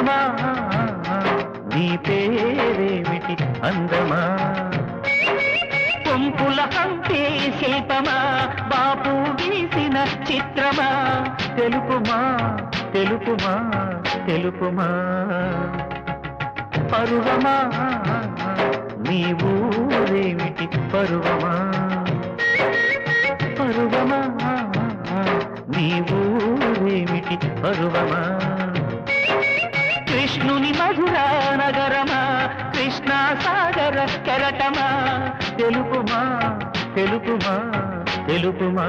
అందమా నీ పేరేమిటి అందమా పొంపుల హంపే శిల్పమా బాపు గీసిన చిత్రమా తెలుపుమా తెలుపుమా తెలుపుమా పరువమా నీ ఊరేమిటి పరువమా పరువమా నీ ఊరేమిటి పరువమా కృష్ణుని మధురా నగరమా కృష్ణా సాగర కెరటమా తెలుపుమా తెలుపుమా తెలుపుమా